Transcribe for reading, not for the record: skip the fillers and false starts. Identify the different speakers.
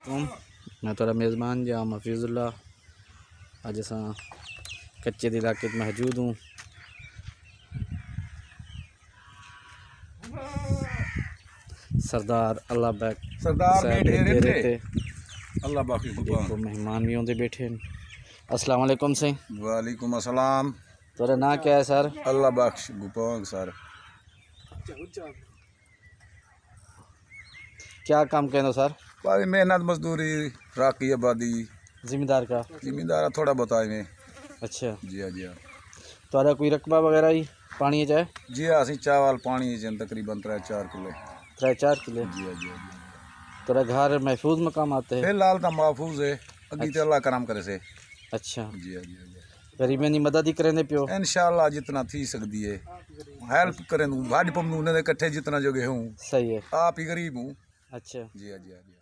Speaker 1: वालेकुम, मैं थोड़ा मेज़बान जाम हफीज़ुल्ला। अज अस कच्चे दे इलाके मौजूद हूँ। सरदार अल्लाह बैक
Speaker 2: सरदार
Speaker 1: डेरे ते
Speaker 2: अल्लाह बाकी
Speaker 1: देखो मेहमान भी आते बैठे। अस्सलाम वालेकुम से।
Speaker 2: वालेकुम अस्सलाम।
Speaker 1: तेरा नाम क्या है सर?
Speaker 2: अल्लाह बख्श गुपांग सर।
Speaker 1: क्या काम कहते सर?
Speaker 2: भाई मेहनत मजदूरी राकी आबादी
Speaker 1: जिम्मेदार का
Speaker 2: जिम्मेदार थोड़ा बताए में।
Speaker 1: अच्छा
Speaker 2: जी हाँ जी हाँ
Speaker 1: तेरा कोई रकबा वगैरह ही पानी चाहे?
Speaker 2: जी हाँ असी चावल पानी तकरीबन 3-4 किलो।
Speaker 1: 3-4 किलो।
Speaker 2: जी हाँ जी हाँ
Speaker 1: तेरा घर महफूज मकाम आते हैं?
Speaker 2: फिलहाल तो महफूज है, अगी तो अल्लाह करम करे से।
Speaker 1: अच्छा
Speaker 2: जी हाँ जी हाँ
Speaker 1: गरीबें की मदद ही करेंगे पियो?
Speaker 2: इंशाअल्लाह जितना थी सकती है हेल्प करें। भाज पम कट्ठे जितना जोगे हूँ,
Speaker 1: सही है।
Speaker 2: आप ही गरीब हूँ।
Speaker 1: अच्छा
Speaker 2: जी हाँ जी हाँ जी।